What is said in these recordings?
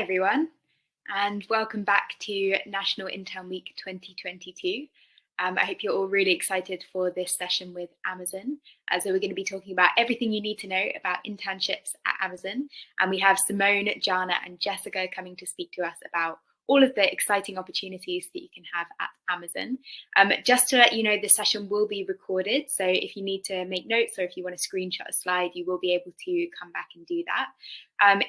Hi everyone, and welcome back to National Intern Week 2022. I hope you're all really excited for this session with Amazon. So we're going to be talking about everything you need to know about internships at Amazon. And we have Simone, Jana and Jessica coming to speak to us about all of the exciting opportunities that you can have at Amazon. Just to let you know, this session will be recorded. So if you need to make notes or if you want to screenshot a slide, you will be able to come back and do that.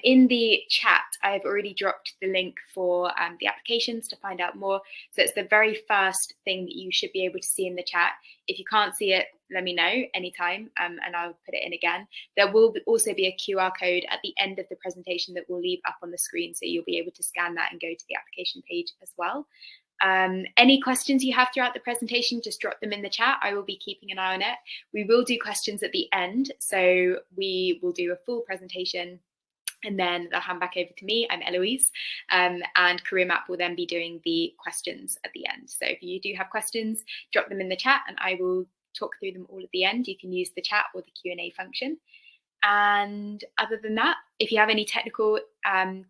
In the chat, I've already dropped the link for the applications to find out more. So it's the very first thing that you should be able to see in the chat. If you can't see it, let me know anytime and I'll put it in again. There will also be a QR code at the end of the presentation that we'll leave up on the screen, so you'll be able to scan that and go to the application page as well. Any questions you have throughout the presentation, just drop them in the chat. I will be keeping an eye on it. We will do questions at the end, so we will do a full presentation and then they'll hand back over to me. I'm Eloise, and CareerMap will then be doing the questions at the end. So if you do have questions, drop them in the chat and I will talk through them all at the end. You can use the chat or the Q&A function. And other than that, if you have any technical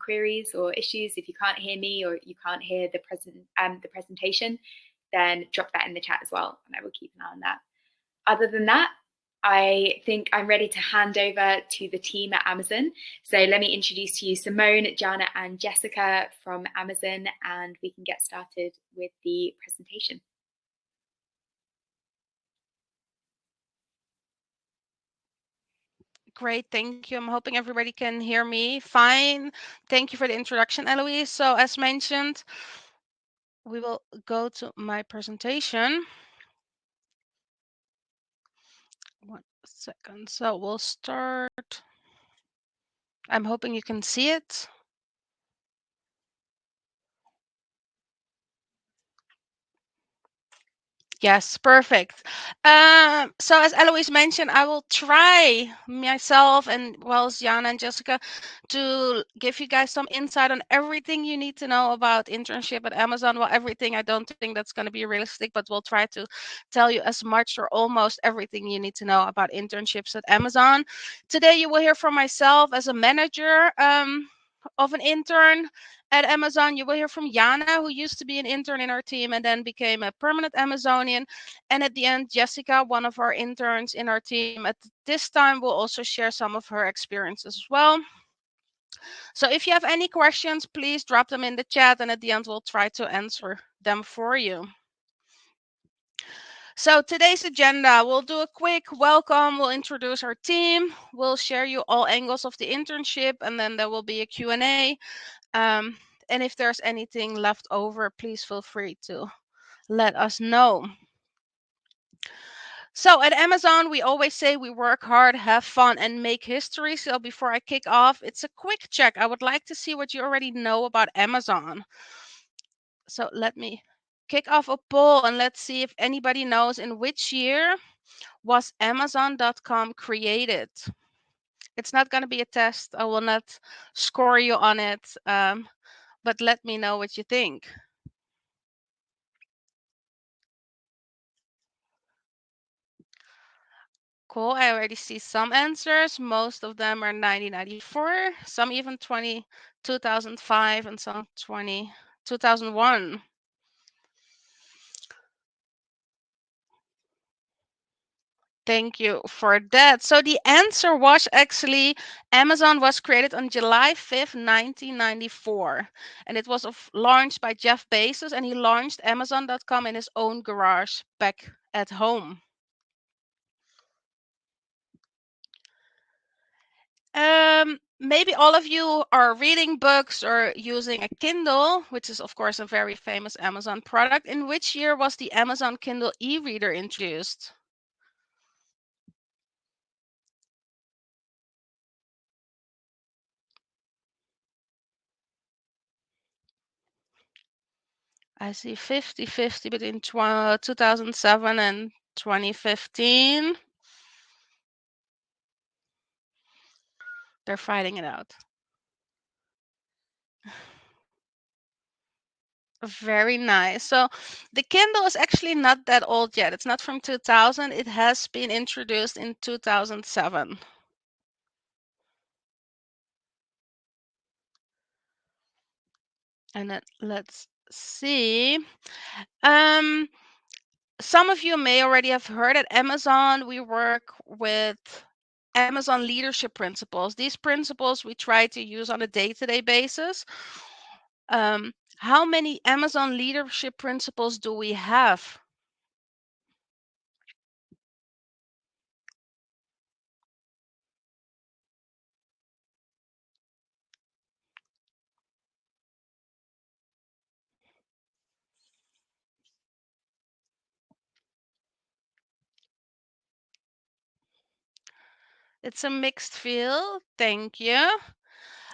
queries or issues, if you can't hear me or you can't hear the presentation, then drop that in the chat as well, and I will keep an eye on that. Other than that, I think I'm ready to hand over to the team at Amazon. So let me introduce to you Simone, Jana and Jessica from Amazon, and we can get started with the presentation. Great, thank you. I'm hoping everybody can hear me fine. Thank you for the introduction, Eloise. So as mentioned, we will go to my presentation. 1 second. So we'll start. I'm hoping you can see it. Yes, perfect. So as Eloise mentioned, I will try myself and well as Jana and Jessica to give you guys some insight on everything you need to know about internship at Amazon. Well, everything, I don't think that's going to be realistic, but we'll try to tell you as much or almost everything you need to know about internships at Amazon. Today, you will hear from myself as a manager of an intern at Amazon. You will hear from Jana, who used to be an intern in our team and then became a permanent Amazonian. And at the end, Jessica, one of our interns in our team at this time, will also share some of her experiences as well. So if you have any questions, please drop them in the chat, and at the end, we'll try to answer them for you. So today's agenda, we'll do a quick welcome, we'll introduce our team, we'll share you all angles of the internship, and then there will be a Q&A. And if there's anything left over, please feel free to let us know. So at Amazon, we always say we work hard, have fun, and make history. So before I kick off, it's a quick check. I would like to see what you already know about Amazon. So let me kick off a poll and let's see if anybody knows in which year was Amazon.com created. It's not going to be a test. I will not score you on it. But let me know what you think. Cool. I already see some answers. Most of them are 1994, some even 2005, and some 2001. Thank you for that. So the answer was actually Amazon was created on July 5th, 1994. And it was launched by Jeff Bezos, and he launched Amazon.com in his own garage back at home. Maybe all of you are reading books or using a Kindle, which is of course a very famous Amazon product. In which year was the Amazon Kindle e-reader introduced? I see 50-50 between 2007 and 2015. They're fighting it out. Very nice. So the Kindle is actually not that old yet. It's not from 2000. It has been introduced in 2007. And then let's see. Some of you may already have heard at Amazon, we work with Amazon leadership principles. These principles we try to use on a day-to-day basis. How many Amazon leadership principles do we have? It's a mixed field. Thank you.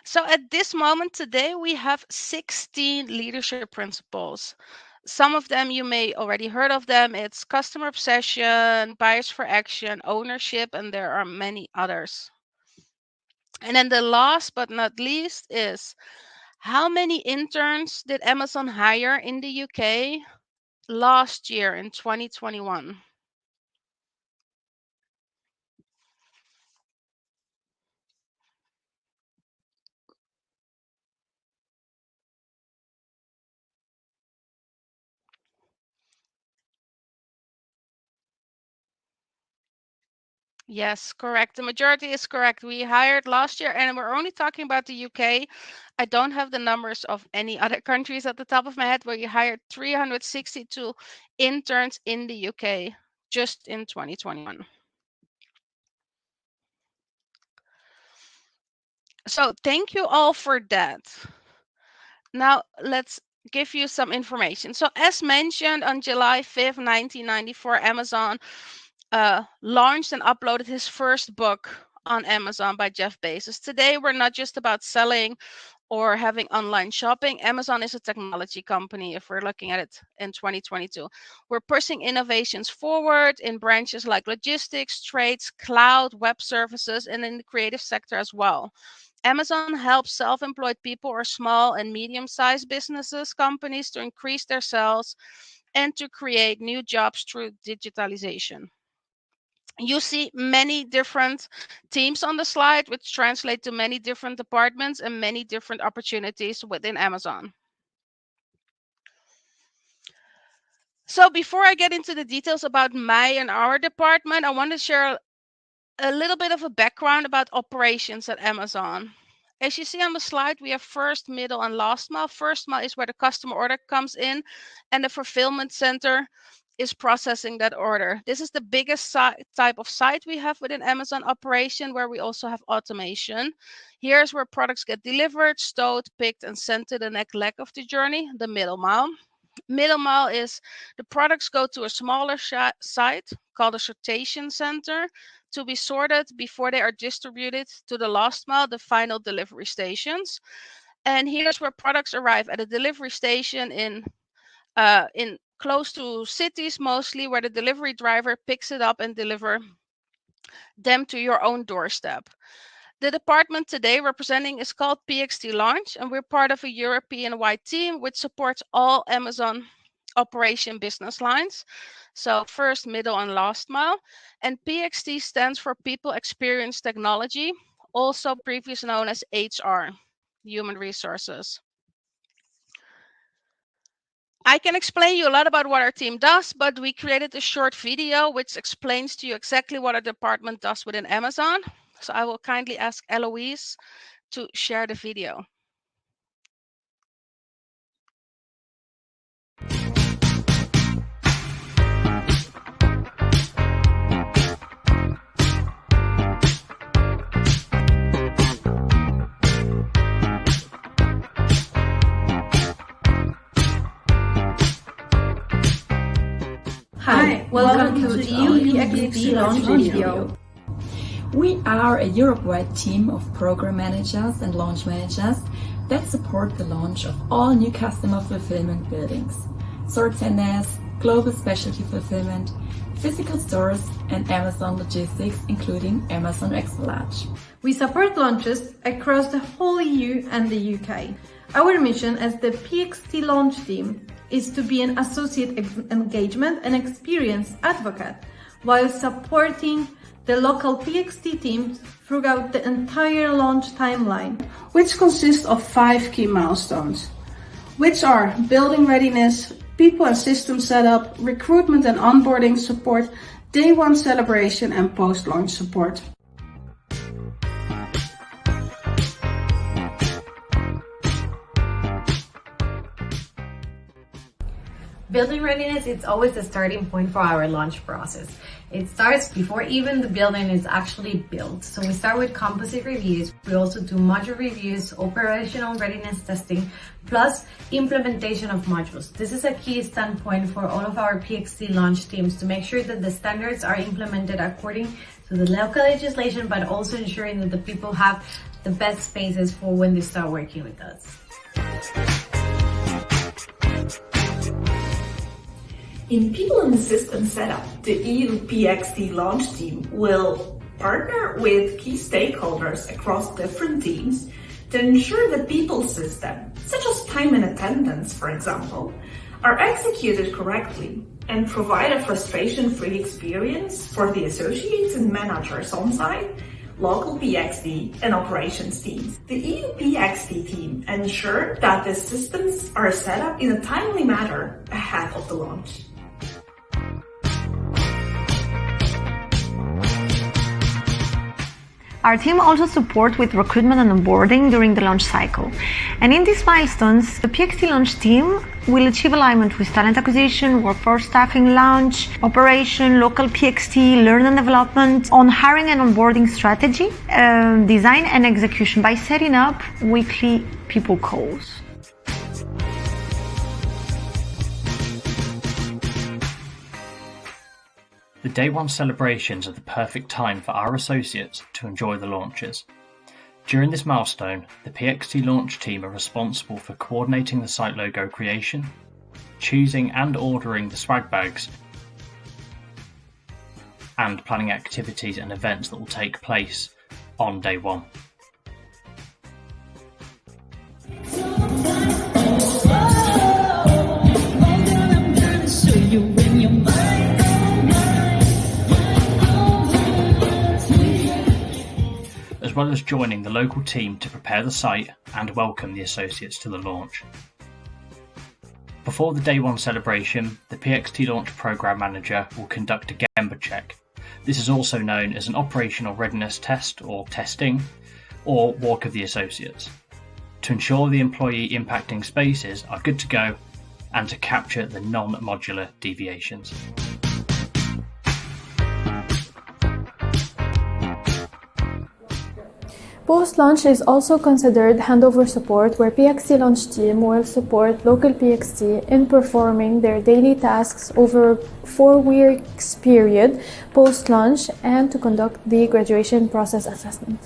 So at this moment today, we have 16 leadership principles. Some of them you may already heard of them. It's customer obsession, bias for action, ownership, and there are many others. And then the last but not least is, how many interns did Amazon hire in the UK last year in 2021? Yes, correct. The majority is correct. We hired last year, and we're only talking about the UK. I don't have the numbers of any other countries at the top of my head, where you hired 362 interns in the UK just in 2021. So thank you all for that. Now let's give you some information. So as mentioned, on July 5th, 1994, Amazon launched and uploaded his first book on Amazon by Jeff Bezos. Today, we're not just about selling or having online shopping. Amazon is a technology company, if we're looking at it in 2022. We're pushing innovations forward in branches like logistics, trades, cloud, web services, and in the creative sector as well. Amazon helps self-employed people or small and medium-sized businesses, companies, to increase their sales and to create new jobs through digitalization. You see many different teams on the slide, which translate to many different departments and many different opportunities within Amazon. So before I get into the details about my and our department, I want to share a little bit of a background about operations at Amazon. As you see on the slide, we have first, middle, and last mile. First mile is where the customer order comes in, and the fulfillment center is processing that order. This is the biggest type of site we have within Amazon operation, where we also have automation. Here's where products get delivered, stowed, picked, and sent to the next leg of the journey, the middle mile. Middle mile is the products go to a smaller site called a sortation center to be sorted before they are distributed to the last mile, the final delivery stations. And here's where products arrive at a delivery station in close to cities, mostly, where the delivery driver picks it up and deliver them to your own doorstep. The department today representing is called PXT Launch, and we're part of a European-wide team which supports all Amazon operation business lines. So first, middle, and last mile. And PXT stands for People Experience Technology, also previously known as HR, Human Resources. I can explain you a lot about what our team does, but we created a short video which explains to you exactly what our department does within Amazon. So I will kindly ask Eloise to share the video. Hi, welcome to the PXT launch video. We are a Europe-wide team of program managers and launch managers that support the launch of all new customer fulfillment buildings, sort centers, global specialty fulfillment, physical stores, and Amazon logistics, including Amazon Extra Large. We support launches across the whole EU and the UK. Our mission as the PXT launch team is to be an associate engagement and experience advocate while supporting the local PXT teams throughout the entire launch timeline, which consists of 5 key milestones. which are building readiness, people and system setup, recruitment and onboarding support, day one celebration, and post-launch support. Building readiness is always the starting point for our launch process. It starts before even the building is actually built. So we start with composite reviews. We also do module reviews, operational readiness testing, plus implementation of modules. This is a key standpoint for all of our PXT launch teams to make sure that the standards are implemented according to the local legislation, but also ensuring that the people have the best spaces for when they start working with us. In people and system setup, the EU PXT launch team will partner with key stakeholders across different teams to ensure that people system, such as time and attendance, for example, are executed correctly and provide a frustration-free experience for the associates and managers on site, local PXT and operations teams. The EU PXT team ensure that the systems are set up in a timely manner ahead of the launch. Our team also supports with recruitment and onboarding during the launch cycle. And in these milestones, the PXT launch team will achieve alignment with talent acquisition, workforce staffing, launch, operation, local PXT, learn and development, on hiring and onboarding strategy, design and execution by setting up weekly people calls. The Day 1 celebrations are the perfect time for our associates to enjoy the launches. During this milestone, the PXT launch team are responsible for coordinating the site logo creation, choosing and ordering the swag bags, and planning activities and events that will take place on Day 1. As well as joining the local team to prepare the site and welcome the associates to the launch. Before the Day 1 celebration, the PXT Launch Programme Manager will conduct a Gemba check. This is also known as an operational readiness test or testing, or walk of the associates, to ensure the employee impacting spaces are good to go and to capture the non-modular deviations. Post-launch is also considered handover support, where PXT launch team will support local PXT in performing their daily tasks over a 4 weeks period post-launch and to conduct the graduation process assessment.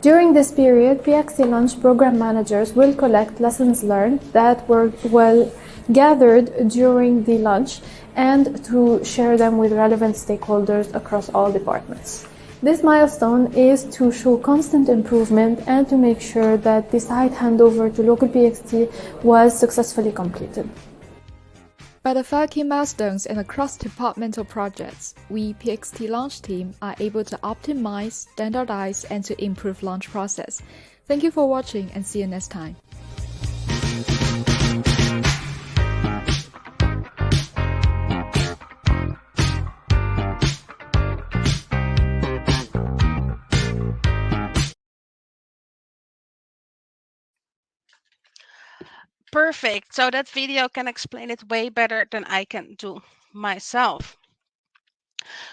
During this period, PXT launch program managers will collect lessons learned that were well gathered during the launch and to share them with relevant stakeholders across all departments. This milestone is to show constant improvement and to make sure that the site handover to local PXT was successfully completed. By the 5 key milestones and across departmental projects, we PXT launch team are able to optimize, standardize, and to improve launch process. Thank you for watching and see you next time. Perfect. So that video can explain it way better than I can do myself.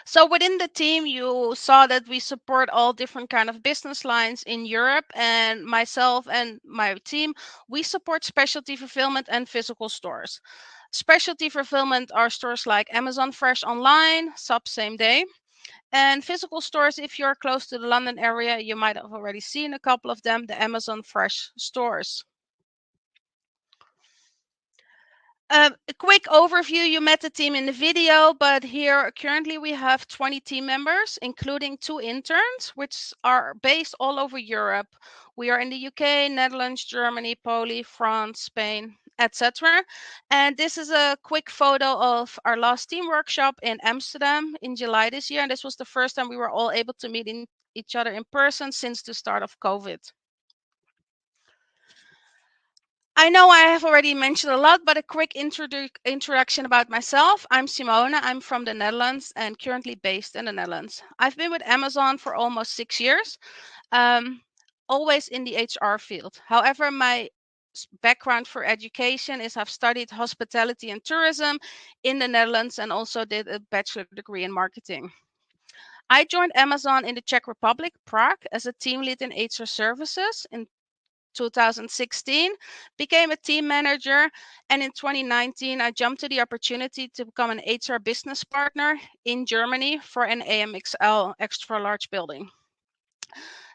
So within the team, you saw that we support all different kind of business lines in Europe, and myself and my team, we support specialty fulfillment and physical stores. Specialty fulfillment are stores like Amazon Fresh Online, Sub Same Day, and physical stores, if you're close to the London area, you might have already seen a couple of them, the Amazon Fresh stores. A quick overview, you met the team in the video, but here currently we have 20 team members, including 2 interns, which are based all over Europe. We are in the UK, Netherlands, Germany, Poland, France, Spain, etc. And this is a quick photo of our last team workshop in Amsterdam in July this year. And this was the first time we were all able to meet each other in person since the start of COVID. I know I have already mentioned a lot, but a quick introduction about myself. I'm Simone. I'm from the Netherlands and currently based in the Netherlands. I've been with Amazon for almost 6 years, always in the HR field. However, my background for education is I've studied hospitality and tourism in the Netherlands and also did a bachelor degree in marketing. I joined Amazon in the Czech Republic, Prague, as a team lead in HR services in 2016, became a team manager, and in 2019 I jumped to the opportunity to become an HR business partner in Germany for an AMXL extra large building.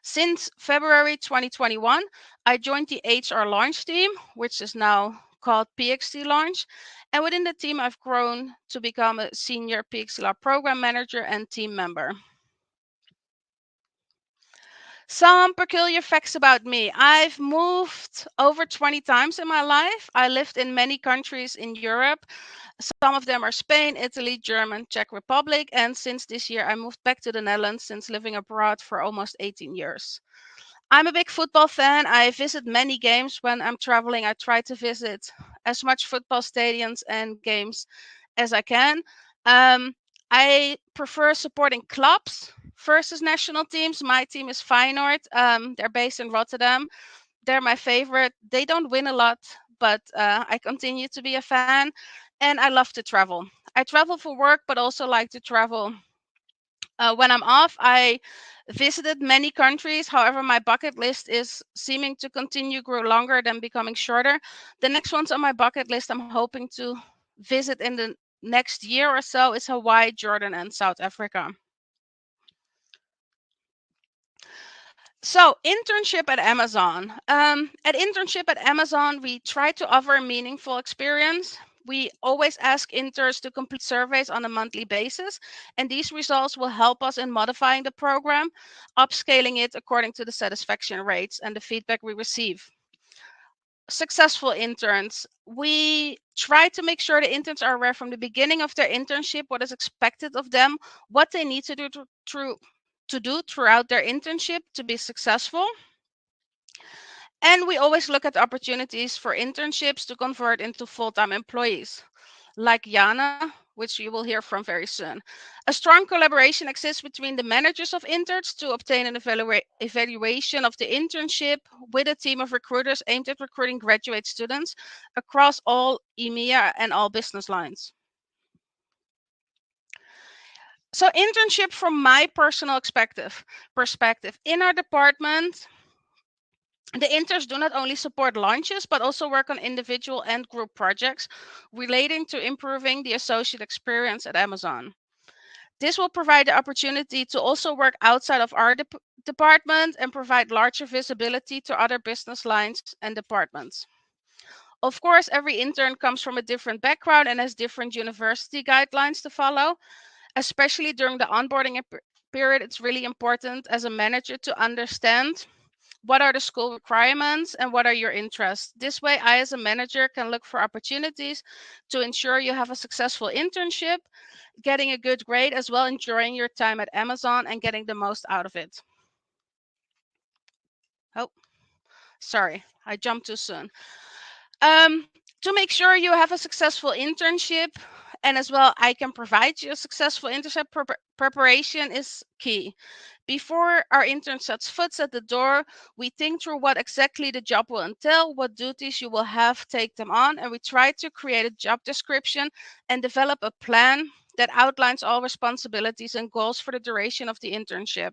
Since February 2021, I joined the HR launch team, which is now called PXT Launch, and within the team I've grown to become a senior PXT program manager and team member. Some peculiar facts about me. I've moved over 20 times in my life. I lived in many countries in Europe. Some of them are Spain, Italy, Germany, Czech Republic. And since this year, I moved back to the Netherlands since living abroad for almost 18 years. I'm a big football fan. I visit many games when I'm traveling. I try to visit as much football stadiums and games as I can. I prefer supporting clubs versus national teams. My team is Feyenoord. They're based in Rotterdam. They're my favorite. They don't win a lot, but I continue to be a fan. And I love to travel. I travel for work, but also like to travel when I'm off. I visited many countries. However, my bucket list is seeming to continue grow longer than becoming shorter. The next ones on my bucket list I'm hoping to visit in the next year or so is Hawaii, Jordan, and South Africa. So, internship at Amazon. At internship at Amazon, we try to offer a meaningful experience. We always ask interns to complete surveys on a monthly basis, and these results will help us in modifying the program, upscaling it according to the satisfaction rates and the feedback we receive. Successful interns. We try to make sure the interns are aware from the beginning of their internship what is expected of them, what they need to do throughout their internship to be successful. And we always look at opportunities for internships to convert into full-time employees, like Jana, which you will hear from very soon. A strong collaboration exists between the managers of interns to obtain an evaluation of the internship with a team of recruiters aimed at recruiting graduate students across all EMEA and all business lines. So internship from my personal perspective in our department, the interns do not only support launches, but also work on individual and group projects relating to improving the associate experience at Amazon. This will provide the opportunity to also work outside of our department and provide larger visibility to other business lines and departments. Of course, every intern comes from a different background and has different university guidelines to follow. Especially during the onboarding period, it's really important as a manager to understand what are the school requirements and what are your interests. This way, I as a manager can look for opportunities to ensure you have a successful internship, getting a good grade, as well enjoying your time at Amazon and getting the most out of it. Oh, sorry, I jumped too soon. To make sure you have a successful internship, and as well I can provide you a successful internship, preparation is key. Before our intern sets foot at the door, we think through what exactly the job will entail, what duties you will have, take them on, and we try to create a job description and develop a plan that outlines all responsibilities and goals for the duration of the internship.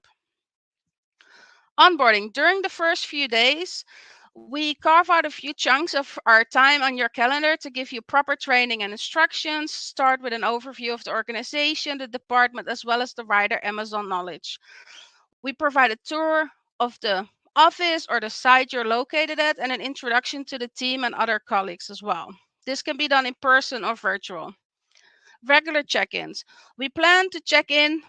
Onboarding. During the first few days, we carve out a few chunks of our time on your calendar to give you proper training and instructions. Start with an overview of the organization, the department, as well as the wider Amazon knowledge. We provide a tour of the office or the site you're located at and an introduction to the team and other colleagues as well. This can be done in person or virtual. Regular check-ins. We plan to check in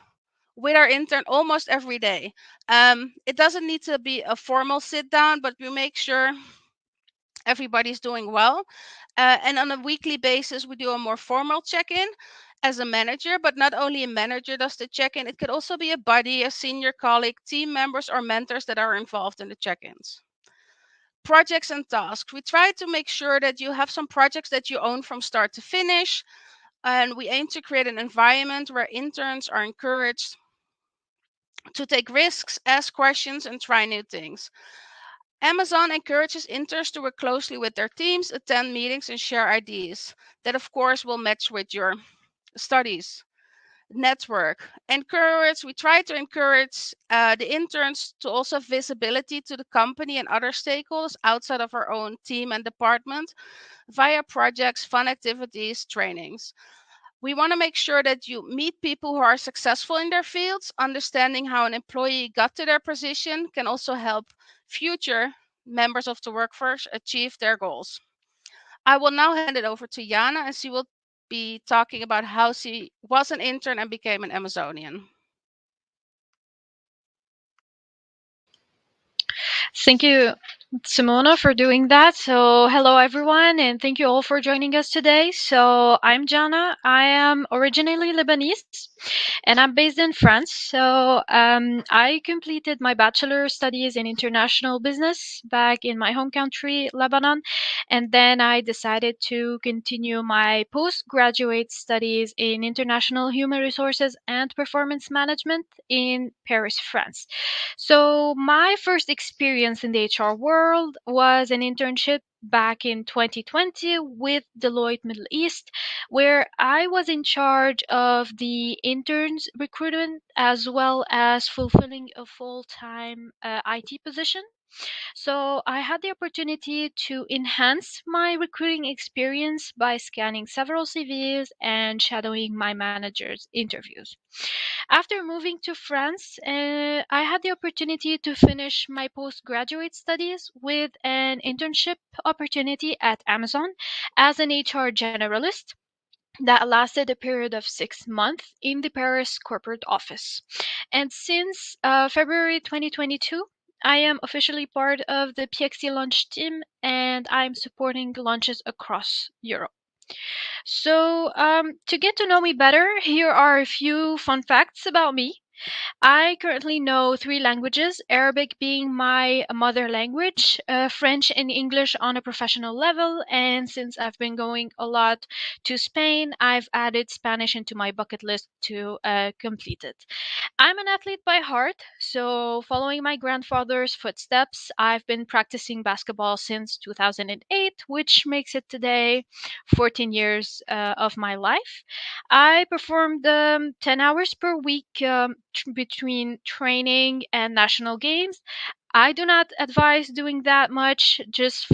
with our intern almost every day. It doesn't need to be a formal sit down, but we make sure everybody's doing well. And on a weekly basis, we do a more formal check-in as a manager, but not only a manager does the check-in, it could also be a buddy, a senior colleague, team members, or mentors that are involved in the check-ins. projects and tasks. We try to make sure that you have some projects that you own from start to finish, and we aim to create an environment where interns are encouraged to take risks, ask questions, and try new things. Amazon encourages interns to work closely with their teams, attend meetings, and share ideas that, of course, will match with your studies. Network. We try to encourage the interns to also have visibility to the company and other stakeholders outside of our own team and department via projects, fun activities, trainings. We want to make sure that you meet people who are successful in their fields. Understanding how an employee got to their position can also help future members of the workforce achieve their goals. I will now hand it over to Jana, and she will be talking about how she was an intern and became an Amazonian. Thank you, Simona, for doing that. So, hello everyone, and thank you all for joining us today. So, I'm Jana. I am originally Lebanese, and I'm based in France. So, I completed my bachelor studies in international business back in my home country, Lebanon, and then I decided to continue my postgraduate studies in international human resources and performance management in Paris, France. So, my first experience in the HR world was an internship back in 2020 with Deloitte Middle East, where I was in charge of the interns recruitment as well as fulfilling a full time IT position. So I had the opportunity to enhance my recruiting experience by scanning several CVs and shadowing my manager's interviews. After moving to France, I had the opportunity to finish my postgraduate studies with an internship opportunity at Amazon as an HR generalist that lasted a period of 6 months in the Paris corporate office. And since February 2022, I am officially part of the PXT launch team and I'm supporting launches across Europe. So, to get to know me better, here are a few fun facts about me. I currently know 3 languages, Arabic being my mother language, French and English on a professional level, and since I've been going a lot to Spain, I've added Spanish into my bucket list to complete it. I'm an athlete by heart, so following my grandfather's footsteps, I've been practicing basketball since 2008, which makes it today 14 years of my life. I performed 10 hours per week between training and national games. I do not advise doing that much, just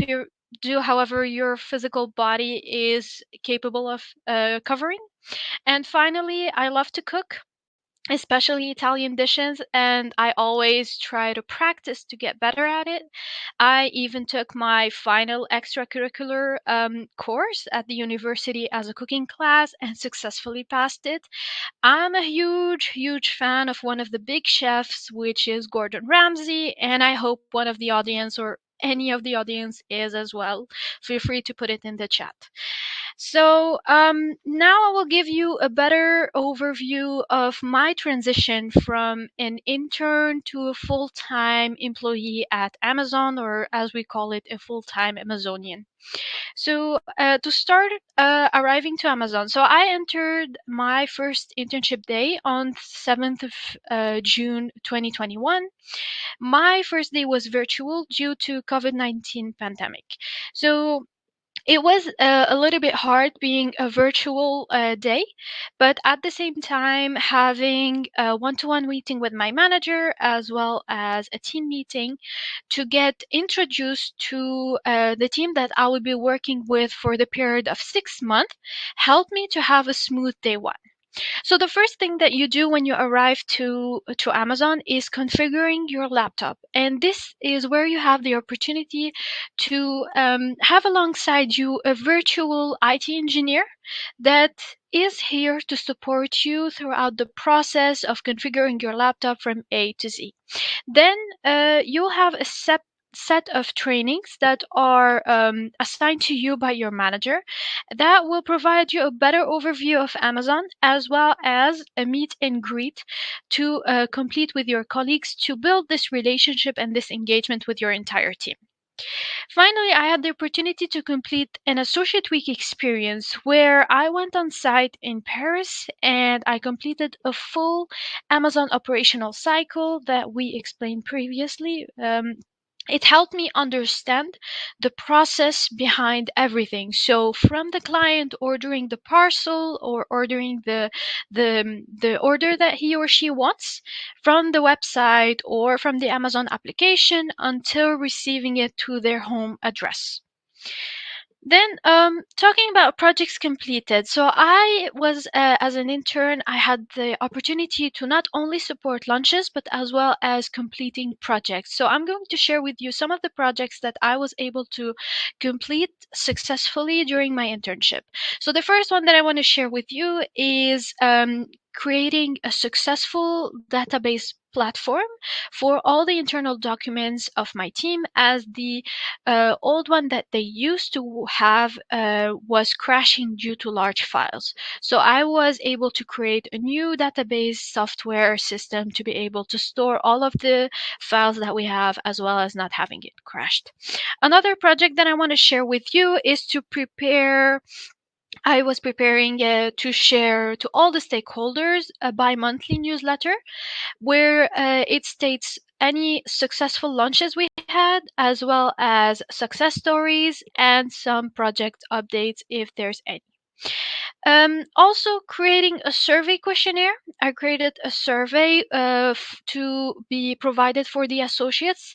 do however your physical body is capable of covering. And finally, I love to cook, especially Italian dishes, and I always try to practice to get better at it. I even took my final extracurricular course at the university as a cooking class and successfully passed it. I'm a huge fan of one of the big chefs, which is Gordon Ramsay, and I hope one of the audience or any of the audience is as well. Feel free to put it in the chat. So now I will give you a better overview of my transition from an intern to a full-time employee at Amazon, or as we call it, a full-time Amazonian. So to start arriving to Amazon, so I entered my first internship day on 7th of June 2021. My first day was virtual due to COVID-19 pandemic. So it was a little bit hard being a virtual day, but at the same time having a one-to-one meeting with my manager as well as a team meeting to get introduced to the team that I will be working with for the period of 6 months helped me to have a smooth day one. So the first thing that you do when you arrive to Amazon is configuring your laptop. And this is where you have the opportunity to have alongside you a virtual IT engineer that is here to support you throughout the process of configuring your laptop from A to Z. Then you'll have a set of trainings that are assigned to you by your manager that will provide you a better overview of Amazon as well as a meet and greet to complete with your colleagues to build this relationship and this engagement with your entire team. Finally, I had the opportunity to complete an associate week experience where I went on site in Paris and I completed a full Amazon operational cycle that we explained previously. It helped me understand the process behind everything. So from the client ordering the parcel or ordering the order that he or she wants, from the website or from the Amazon application until receiving it to their home address. Then, talking about projects completed. So I was, as an intern, I had the opportunity to not only support launches, but as well as completing projects. So I'm going to share with you some of the projects that I was able to complete successfully during my internship. So the first one that I want to share with you is creating a successful database platform for all the internal documents of my team, as the old one that they used to have was crashing due to large files. So I was able to create a new database software system to be able to store all of the files that we have, as well as not having it crashed. Another project that I want to share with you is to prepare I was preparing to share to all the stakeholders a bi-monthly newsletter where it states any successful launches we had, as well as success stories and some project updates if there's any. Also creating a survey questionnaire. I created a survey to be provided for the associates.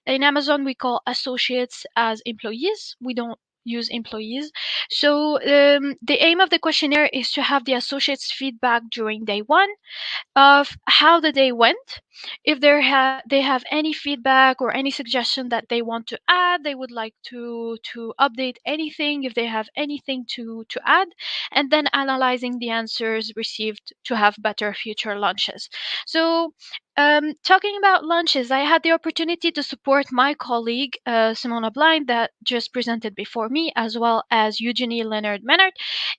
In Amazon, we call associates as employees. We don't use employees. So the aim of the questionnaire is to have the associates feedback during day one of how the day went. If they have any feedback or any suggestion that they want to add, they would like to update anything, if they have anything to add, and then analyzing the answers received to have better future launches. So talking about launches, I had the opportunity to support my colleague Simona Blind that just presented before me, as well as Eugenie Leonard-Menard,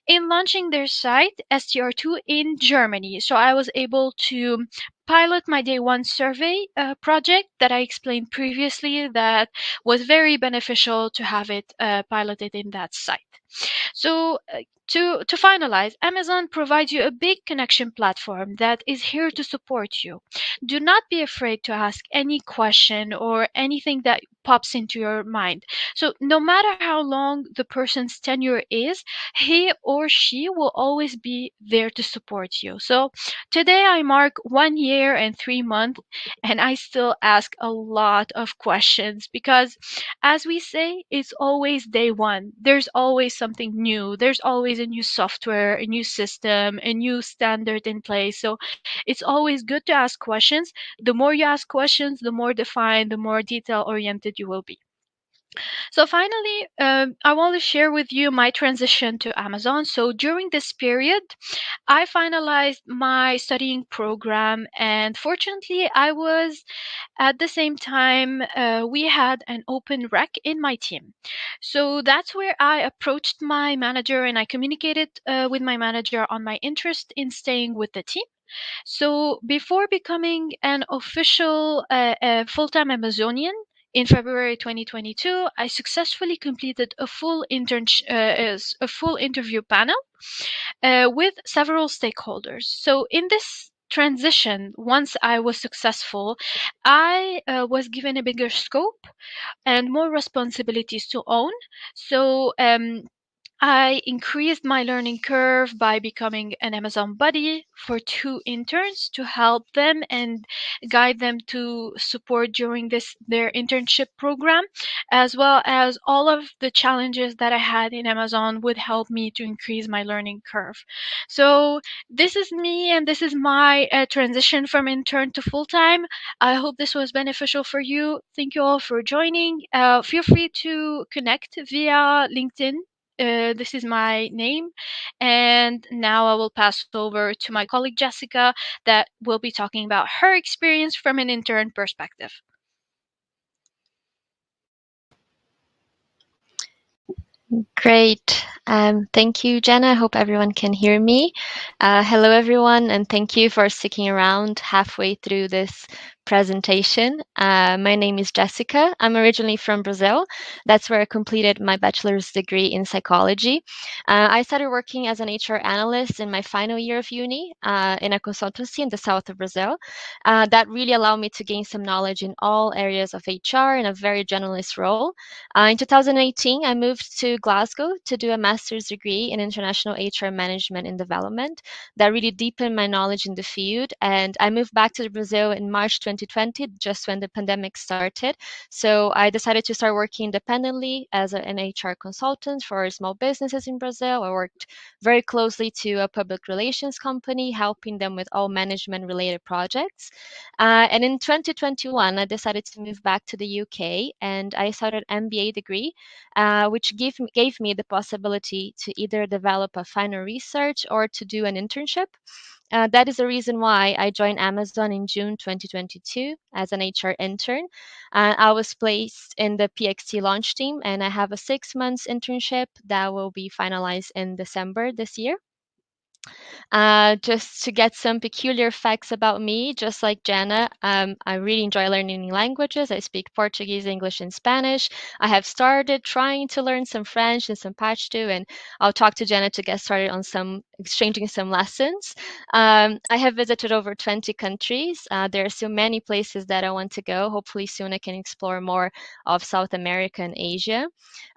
in launching their site STR2 in Germany. So I was able to pilot my day one survey project that I explained previously, that was very beneficial to have it piloted in that site. So to finalize, Amazon provides you a big connection platform that is here to support you. Do not be afraid to ask any question or anything that pops into your mind. So no matter how long the person's tenure is, he or she will always be there to support you. So today I mark 1 year and 3 months, and I still ask a lot of questions because, as we say, it's always day one. There's always something new. There's always a new software, a new system, a new standard in place. So it's always good to ask questions. The more you ask questions, the more defined, the more detail oriented you will be. So finally, I want to share with you my transition to Amazon. So during this period, I finalized my studying program, and fortunately, I was at the same time, we had an open rec in my team. So that's where I approached my manager and I communicated with my manager on my interest in staying with the team. So before becoming an official full-time Amazonian in February 2022, I successfully completed a full interview panel with several stakeholders. So in this transition, once I was successful, I was given a bigger scope and more responsibilities to own. So I increased my learning curve by becoming an Amazon buddy for 2 interns to help them and guide them to support during their internship program, as well as all of the challenges that I had in Amazon would help me to increase my learning curve. So this is me, and this is my transition from intern to full-time. I hope this was beneficial for you. Thank you all for joining. Feel free to connect via LinkedIn. This is my name. And now I will pass over to my colleague Jessica, that will be talking about her experience from an intern perspective. Great. Thank you, Jenna. I hope everyone can hear me. Hello, everyone, and thank you for sticking around halfway through this presentation. My name is Jessica. I'm originally from Brazil. That's where I completed my bachelor's degree in psychology. I started working as an HR analyst in my final year of uni in a consultancy in the south of Brazil. That really allowed me to gain some knowledge in all areas of HR in a very generalist role. In 2018, I moved to Glasgow to do a master's degree in international HR management and development. That really deepened my knowledge in the field. And I moved back to Brazil in March 2020, just when the pandemic started. So I decided to start working independently as an HR consultant for small businesses in Brazil. I worked very closely to a public relations company, helping them with all management related projects. And in 2021, I decided to move back to the UK and I started an MBA degree, which gave me the possibility to either develop a final research or to do an internship. That is the reason why I joined Amazon in June 2022 as an HR intern. I was placed in the PXT launch team and I have a 6 months internship that will be finalized in December this year. Just to get some peculiar facts about me, just like Jana, I really enjoy learning new languages. I speak Portuguese, English, and Spanish. I have started trying to learn some French and some Pashto, and I'll talk to Jana to get started on some exchanging some lessons. I have visited over 20 countries. There are still many places that I want to go. Hopefully soon I can explore more of South America and Asia.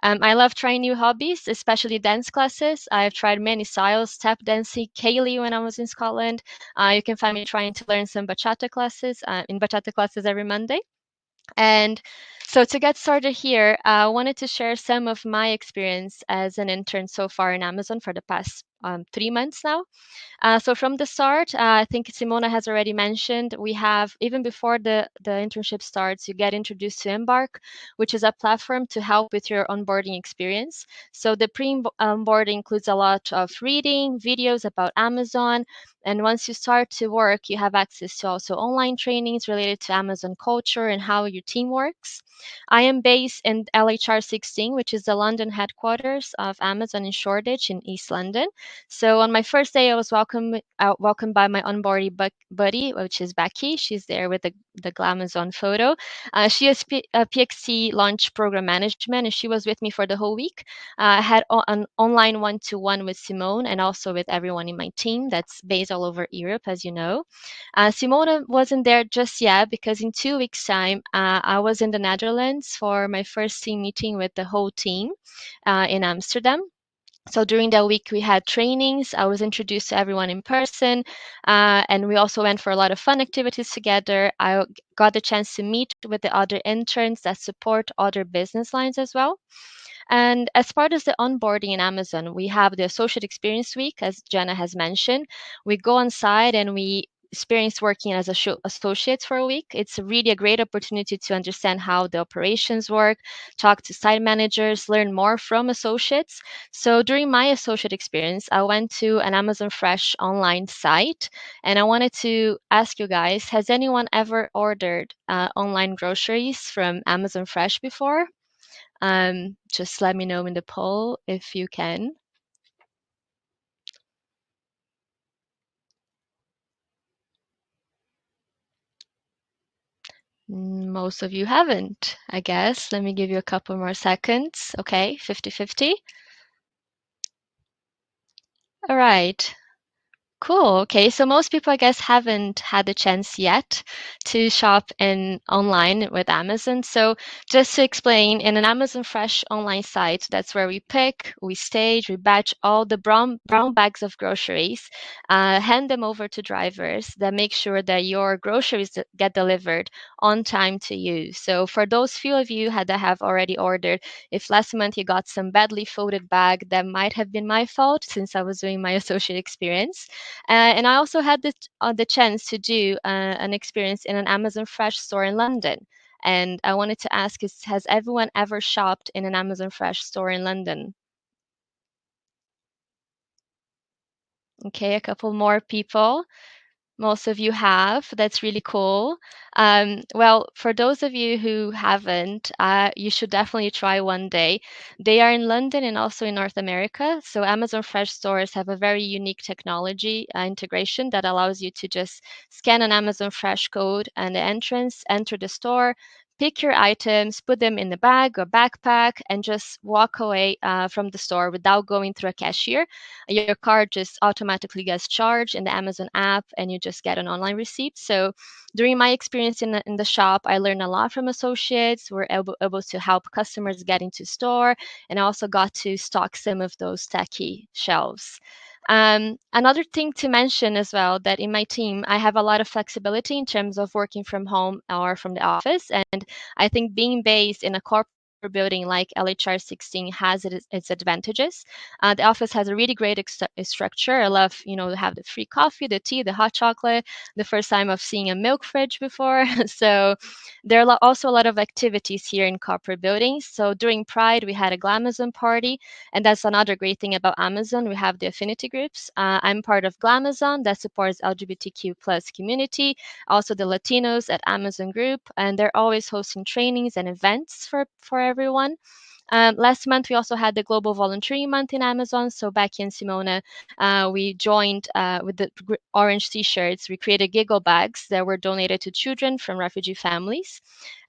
I love trying new hobbies, especially dance classes. I've tried many styles, tap dancing, Kaylee when I was in Scotland. You can find me trying to learn some bachata classes, in bachata classes every Monday. And so to get started here, I wanted to share some of my experience as an intern so far in Amazon for the past 3 months now. So from the start, I think Simona has already mentioned, we have, even before the internship starts, you get introduced to Embark, which is a platform to help with your onboarding experience. So the pre-onboarding includes a lot of reading, videos about Amazon, and once you start to work, you have access to also online trainings related to Amazon culture and how your team works. I am based in LHR 16, which is the London headquarters of Amazon in Shoreditch in East London. So on my first day, I was welcomed by my onboarding buddy, which is Becky. She's there with the Glamazon photo. She is a PXT launch program management, and she was with me for the whole week. I had an online one-to-one with Simone and also with everyone in my team that's based all over Europe, as you know. Simona wasn't there just yet because in 2 weeks' time, I was in the Netherlands for my first team meeting with the whole team in Amsterdam. So during that week, we had trainings. I was introduced to everyone in person, and we also went for a lot of fun activities together. I got the chance to meet with the other interns that support other business lines as well. And as part of the onboarding in Amazon, we have the Associate Experience Week, as Jenna has mentioned. We go on site and we experience working as associates for a week. It's really a great opportunity to understand how the operations work, talk to site managers, learn more from associates. So during my associate experience, I went to an Amazon Fresh online site, and I wanted to ask you guys, has anyone ever ordered online groceries from Amazon Fresh before? Just let me know in the poll if you can. Most of you haven't, I guess. Let me give you a couple more seconds. Okay, 50-50. All right. Cool. Okay. So most people, I guess, haven't had the chance yet to shop online with Amazon. So just to explain, in an Amazon Fresh online site, that's where we pick, we stage, we batch all the brown bags of groceries, hand them over to drivers that make sure that your groceries get delivered on time to you. So for those few of you that have already ordered, if last month you got some badly folded bag, that might have been my fault since I was doing my associate experience. And I also had the chance to do an experience in an Amazon Fresh store in London. And I wanted to ask, has everyone ever shopped in an Amazon Fresh store in London? Okay, a couple more people. most of you have. That's really cool. Well, for those of you who haven't, you should definitely try one day. They are in London and also in North America. So Amazon Fresh stores have a very unique technology integration that allows you to just scan an Amazon Fresh code and the entrance, enter the store, pick your items, put them in the bag or backpack, and just walk away from the store without going through a cashier. Your card just automatically gets charged in the Amazon app, and you just get an online receipt. So during my experience in the shop, I learned a lot from associates. We're able to help customers get into store, and I also got to stock some of those techie shelves. Another thing to mention as well, that in my team, I have a lot of flexibility in terms of working from home or from the office. And I think being based in a corporate building like LHR 16 has its advantages. The office has a really great structure. I love, to have the free coffee, the tea, the hot chocolate. The first time of seeing a milk fridge before. So there are also a lot of activities here in corporate buildings. So during Pride, we had a Glamazon party. And that's another great thing about Amazon. We have the affinity groups. I'm part of Glamazon that supports LGBTQ plus community, also the Latinos at Amazon group, and they're always hosting trainings and events for everyone. Last month, we also had the Global Volunteering Month in Amazon. So Becky and Simona, we joined with the orange t-shirts. We created giggle bags that were donated to children from refugee families.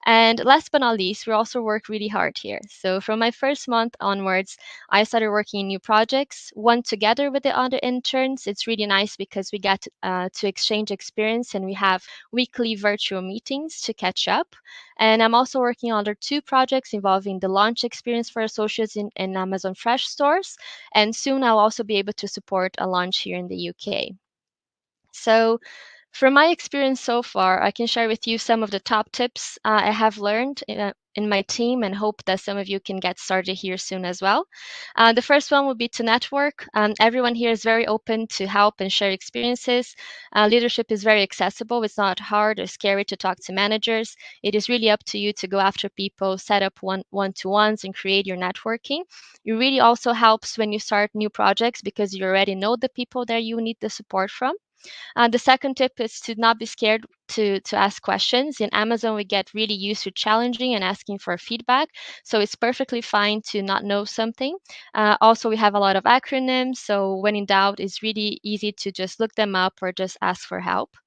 And last but not least, we also work really hard here. So from my first month onwards, I started working in new projects, one together with the other interns. It's really nice because we get to exchange experience, and we have weekly virtual meetings to catch up. And I'm also working on other 2 projects involving the launch experience for associates in Amazon Fresh stores. And soon I'll also be able to support a launch here in the UK. So from my experience so far, I can share with you some of the top tips I have learned in my team, and hope that some of you can get started here soon as well. The first one would be to network. Everyone here is very open to help and share experiences. Leadership is very accessible. It's not hard or scary to talk to managers. It is really up to you to go after people, set up one-to-ones, and create your networking. It really also helps when you start new projects because you already know the people that you need the support from. The second tip is to not be scared to ask questions. In Amazon, we get really used to challenging and asking for feedback. So it's perfectly fine to not know something. Also, we have a lot of acronyms. So when in doubt, it's really easy to just look them up or just ask for help.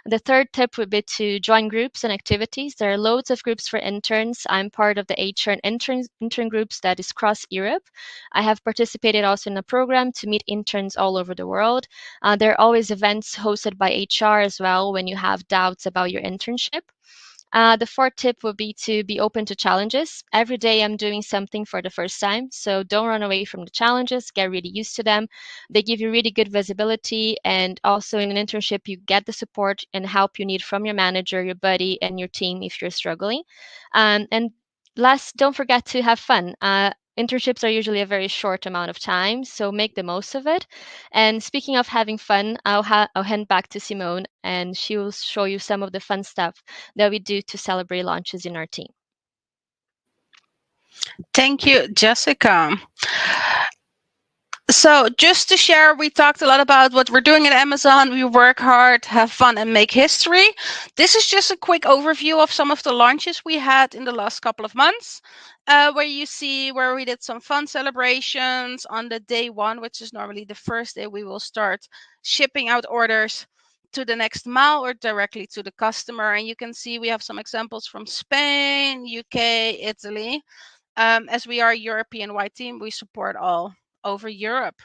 The third tip would be to join groups and activities. There are loads of groups for interns. I'm part of the HR and intern groups that is across Europe. I have participated also in a program to meet interns all over the world. There are always events hosted by HR as well when you have doubts about your internship. The fourth tip would be to be open to challenges. Every day I'm doing something for the first time, so don't run away from the challenges, get really used to them. They give you really good visibility, and also in an internship, you get the support and help you need from your manager, your buddy, and your team if you're struggling. And last, don't forget to have fun. Internships are usually a very short amount of time, so make the most of it. And speaking of having fun, I'll hand back to Simone, and she will show you some of the fun stuff that we do to celebrate launches in our team. Thank you, Jessica. So just to share, we talked a lot about what we're doing at Amazon. We work hard, have fun, and make history. This is just a quick overview of some of the launches we had in the last couple of months, where you see where we did some fun celebrations on the day 1, which is normally the first day we will start shipping out orders to the next mile or directly to the customer. And you can see we have some examples from Spain, UK, Italy. As we are a European-wide team, we support all over Europe.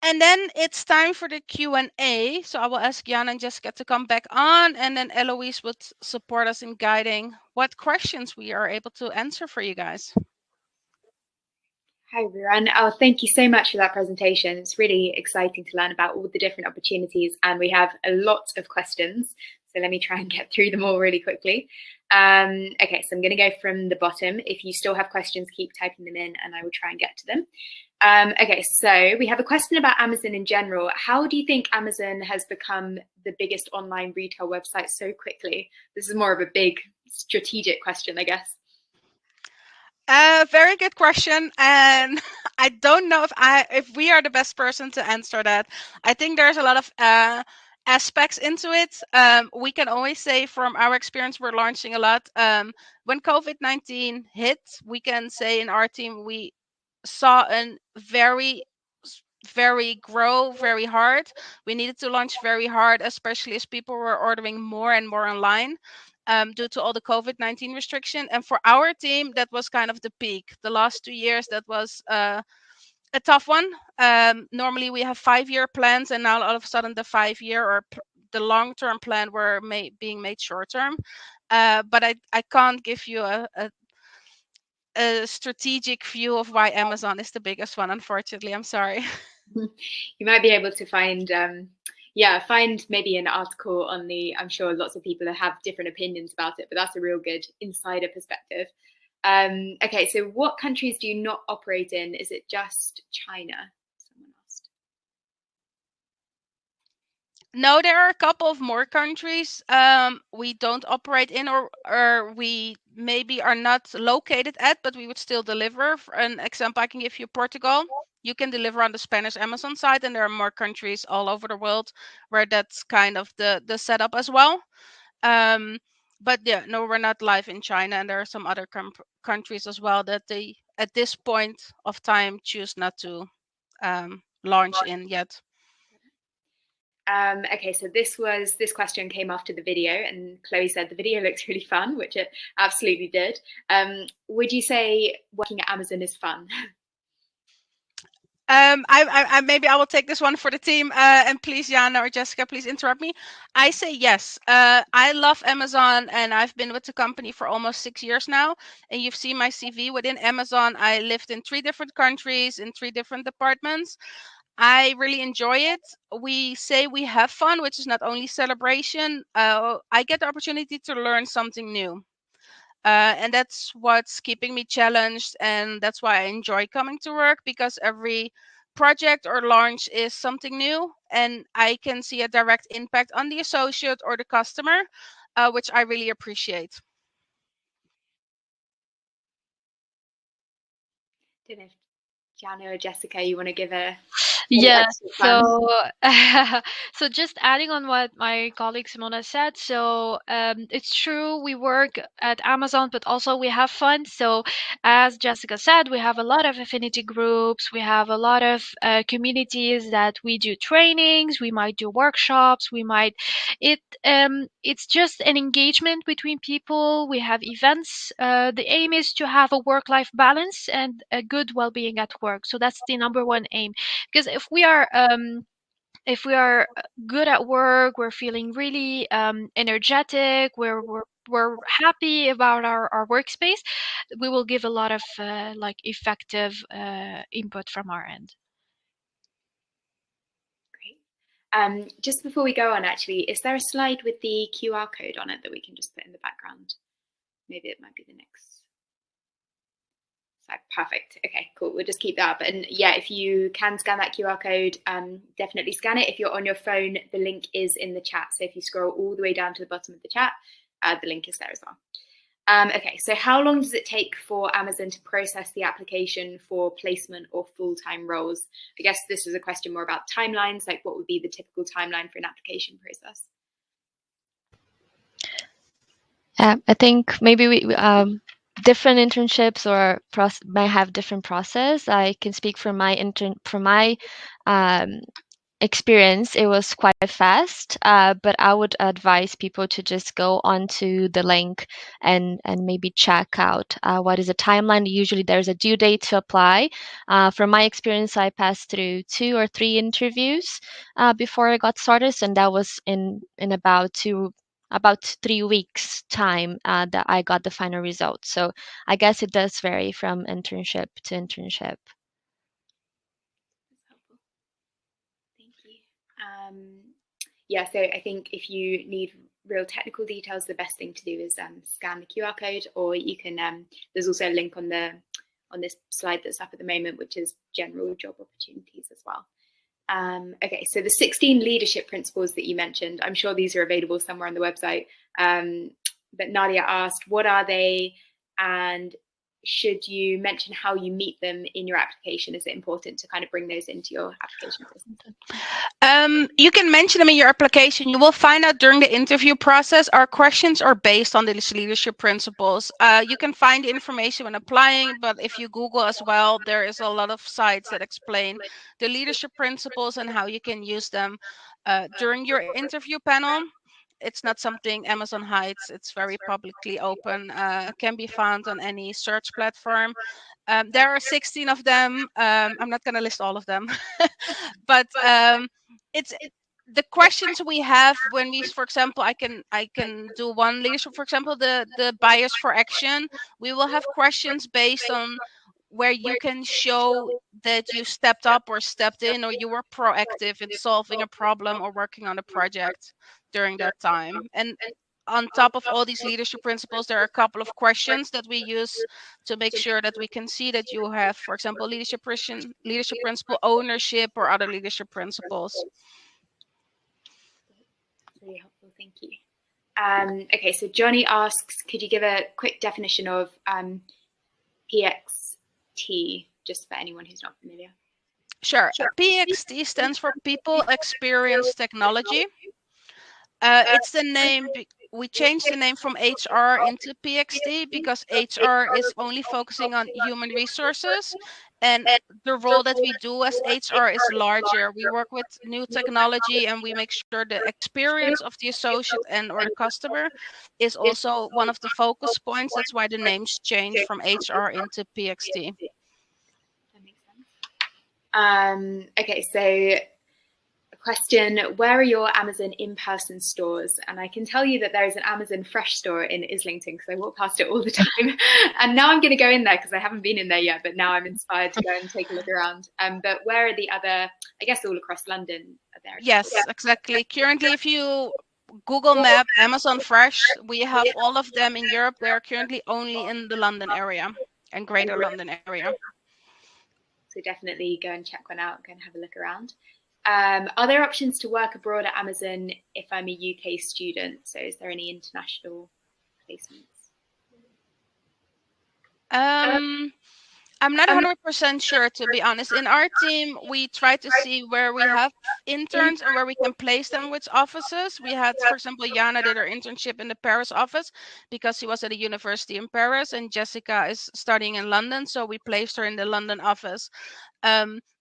And then it's time for the Q&A. So I will ask Jan and Jessica to come back on, and then Eloise would support us in guiding what questions we are able to answer for you guys. Hi everyone. Oh, thank you so much for that presentation. It's really exciting to learn about all the different opportunities, and we have a lot of questions. So let me try and get through them all really quickly. Okay, so I'm going to go from the bottom. If you still have questions, keep typing them in and I will try and get to them. Okay, so we have a question about Amazon in general. How do you think Amazon has become the biggest online retail website so quickly? This is more of a big strategic question, I guess. Very good question, and I don't know if we are the best person to answer that. I think there's a lot of aspects into it. We can always say from our experience, we're launching a lot. When COVID-19 hit, we can say in our team we saw a very grow very hard. We needed to launch very hard, especially as people were ordering more and more online. Due to all the COVID-19 restriction. And for our team, that was kind of the peak. The last 2 years, that was a tough one. Normally we have 5-year plans, and now all of a sudden the 5-year or the long-term plan were being made short-term. But I can't give you a strategic view of why Amazon is the biggest one, unfortunately. I'm sorry. You might be able to find find maybe an article on the, I'm sure lots of people have different opinions about it, but that's a real good insider perspective. Okay, so what countries do you not operate in? Is it just China? Someone asked. No, there are a couple of more countries we don't operate in, or we maybe are not located at, but we would still deliver. For an example, I can give you Portugal. You can deliver on the Spanish Amazon side, and there are more countries all over the world where that's kind of the setup as well. But yeah, no, we're not live in China, and there are some other countries as well that they, at this point of time, choose not to launch in yet. Okay, so this question came after the video, and Chloe said the video looks really fun, which it absolutely did. Would you say working at Amazon is fun? I maybe I will take this one for the team, and please, Jana or Jessica, please interrupt me. I say yes. I love Amazon, and I've been with the company for almost 6 years now. And you've seen my CV within Amazon. I lived in 3 different countries, in 3 different departments. I really enjoy it. We say we have fun, which is not only celebration. I get the opportunity to learn something new. And that's what's keeping me challenged, and that's why I enjoy coming to work, because every project or launch is something new, and I can see a direct impact on the associate or the customer, which I really appreciate. Don't know if Jana or Jessica, you want to give a Yes. fun? So just adding on what my colleague Simona said. So it's true we work at Amazon, but also we have fun. So as Jessica said, we have a lot of affinity groups. We have a lot of communities that we do trainings. We might do workshops. It's just an engagement between people. We have events. The aim is to have a work-life balance and a good well-being at work. So that's the number one aim. Because if we are good at work, we're feeling really energetic, we're happy about our workspace, we will give a lot of effective input from our end. Great. Just before we go on, actually, is there a slide with the QR code on it that we can just put in the background? Maybe it might be the next. Perfect. Okay, cool. We'll just keep that up. And yeah, if you can scan that QR code, definitely scan it. If you're on your phone, the link is in the chat. So if you scroll all the way down to the bottom of the chat, the link is there as well. Okay, so how long does it take for Amazon to process the application for placement or full-time roles? I guess this is a question more about timelines, like what would be the typical timeline for an application process? I think maybe we different internships or might have different process. I can speak from my experience. It was quite fast, but I would advise people to just go onto the link and maybe check out what is the timeline. Usually there's a due date to apply. From my experience, I passed through 2 or 3 interviews before I got started, and that was in about 3 weeks time that I got the final result. So I guess it does vary from internship to internship. Thank you. Yeah, so I think if you need real technical details, the best thing to do is scan the QR code, or you can, there's also a link on this slide that's up at the moment, which is general job opportunities as well. Okay, so the 16 leadership principles that you mentioned, I'm sure these are available somewhere on the website, but Nadia asked, what are they, and should you mention how you meet them in your application? Is it important to kind of bring those into your application process? You can mention them in your application. You will find out during the interview process our questions are based on these leadership principles. You can find the information when applying, but if you Google as well, there is a lot of sites that explain the leadership principles and how you can use them during your interview panel. It's not something Amazon hides. It's very publicly open, can be found on any search platform. There are 16 of them. I'm not going to list all of them, but it's the questions we have when we, for example, I can do one leadership, for example, the bias for action. We will have questions based on where you can show that you stepped up or stepped in, or you were proactive in solving a problem or working on a project during that time. And on top of all these leadership principles, there are a couple of questions that we use to make sure that we can see that you have, for example, leadership principle, ownership, or other leadership principles. Really helpful, thank you. Okay, so Johnny asks, could you give a quick definition of PXT, just for anyone who's not familiar? Sure. PXT stands for People Experience Technology. It's the name, we changed the name from HR into PXT because HR is only focusing on human resources, and the role that we do as HR is larger. We work with new technology and we make sure the experience of the associate and or the customer is also one of the focus points. That's why the names changed from HR into PXT. That makes sense. Okay, so question, where are your Amazon in-person stores? And I can tell you that there is an Amazon Fresh store in Islington because I walk past it all the time. And now I'm going to go in there because I haven't been in there yet, but now I'm inspired to go and take a look around. But where are the other, I guess all across London are there? Yes, exactly. Currently, if you Google Map Amazon Fresh, we have all of them in Europe. They are currently only in the London area and Greater London area. So definitely go and check one out, go and have a look around. Are there options to work abroad at Amazon if I'm a UK student? So is there any international placements? I'm not 100% sure, to be honest. In our team, we try to see where we have interns and where we can place them with offices. We had, for example, Jana did her internship in the Paris office because she was at a university in Paris, and Jessica is studying in London, so we placed her in the London office.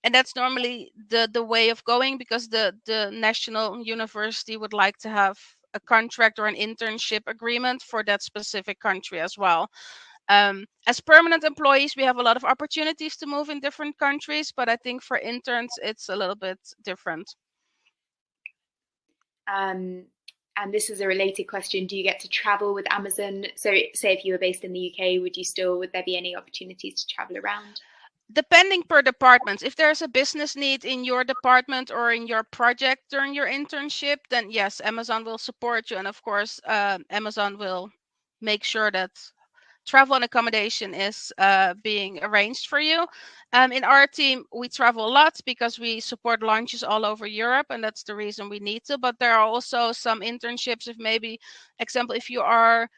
And that's normally the way of going because the national university would like to have a contract or an internship agreement for that specific country as well. As permanent employees, we have a lot of opportunities to move in different countries, but I think for interns, it's a little bit different. And this is a related question. Do you get to travel with Amazon? So say if you were based in the UK, would there be any opportunities to travel around? Depending per department. If there's a business need in your department or in your project during your internship, then yes, Amazon will support you. And of course, Amazon will make sure that travel and accommodation is being arranged for you. In our team, we travel a lot because we support launches all over Europe, and that's the reason we need to. But there are also some internships, if maybe, example, if you are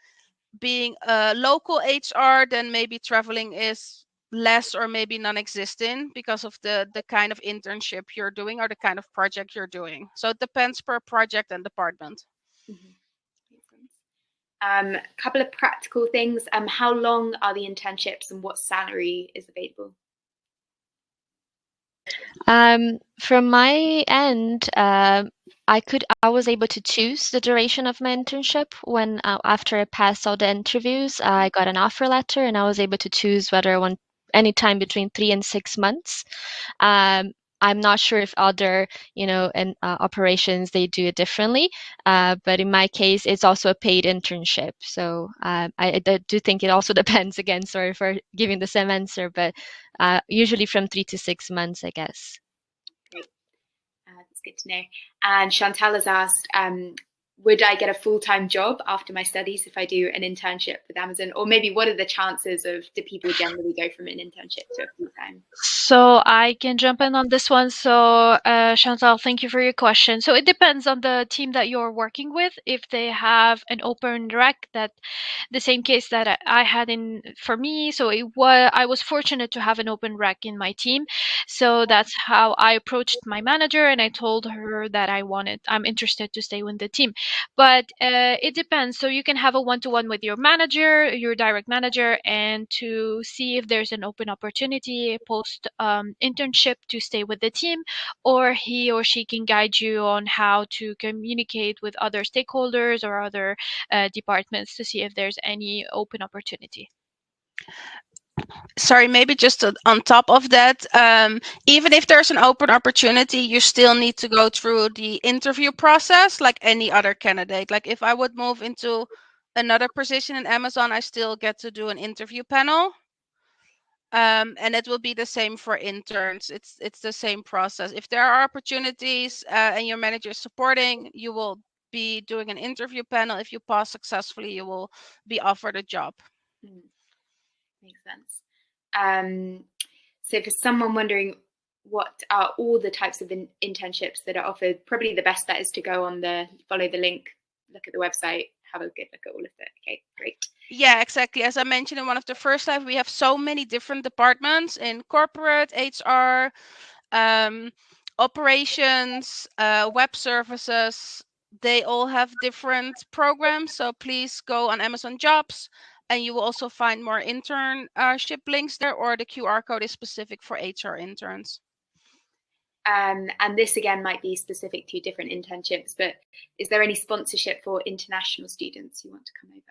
being a local HR, then maybe traveling is less or maybe non-existent because of the kind of internship you're doing or the kind of project you're doing. So it depends per project and department. Mm-hmm. Couple of practical things. How long are the internships and what salary is available? From my end, I was able to choose the duration of my internship when after I passed all the interviews, I got an offer letter and I was able to choose whether I want any time between 3 and 6 months. I'm not sure if other, operations, they do it differently. But in my case, it's also a paid internship. So I do think it also depends. Again, sorry for giving the same answer, but usually from 3 to 6 months, I guess. Great. That's good to know. And Chantal has asked, would I get a full-time job after my studies if I do an internship with Amazon? Or maybe what are the chances of, do people generally go from an internship to a full-time? So I can jump in on this one. So Chantal, thank you for your question. So it depends on the team that you're working with. If they have an open rec, that the same case that I had in for me. So I was fortunate to have an open rec in my team. So that's how I approached my manager, and I told her that I'm interested to stay with the team. But it depends. So you can have a one-to-one with your manager, your direct manager, and to see if there's an open opportunity post internship to stay with the team, or he or she can guide you on how to communicate with other stakeholders or other departments to see if there's any open opportunity. Sorry, maybe just on top of that, even if there's an open opportunity, you still need to go through the interview process like any other candidate. Like if I would move into another position in Amazon, I still get to do an interview panel. And it will be the same for interns. It's the same process. If there are opportunities and your manager is supporting, you will be doing an interview panel. If you pass successfully, you will be offered a job. Makes sense. So for someone wondering what are all the types of internships that are offered, probably the best bet is to go on follow the link, look at the website, have a good look at all of it. Okay, great. Yeah, exactly. As I mentioned in one of the first slides, we have so many different departments in corporate, HR, operations, web services. They all have different programs. So please go on Amazon Jobs, and you will also find more internship links there, or the QR code is specific for HR interns. And this again might be specific to different internships, but is there any sponsorship for international students who want to come over?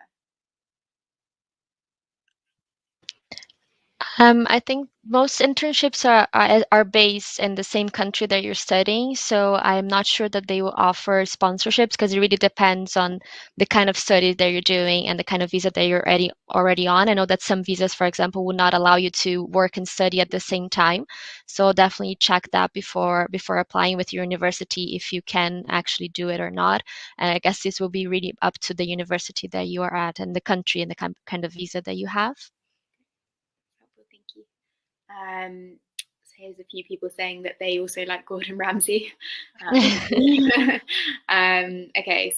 I think most internships are based in the same country that you're studying, so I'm not sure that they will offer sponsorships because it really depends on the kind of studies that you're doing and the kind of visa that you're already on. I know that some visas, for example, would not allow you to work and study at the same time, so definitely check that before applying with your university if you can actually do it or not. And I guess this will be really up to the university that you are at and the country and the kind of visa that you have. Thank you. So here's a few people saying that they also like Gordon Ramsay. Okay,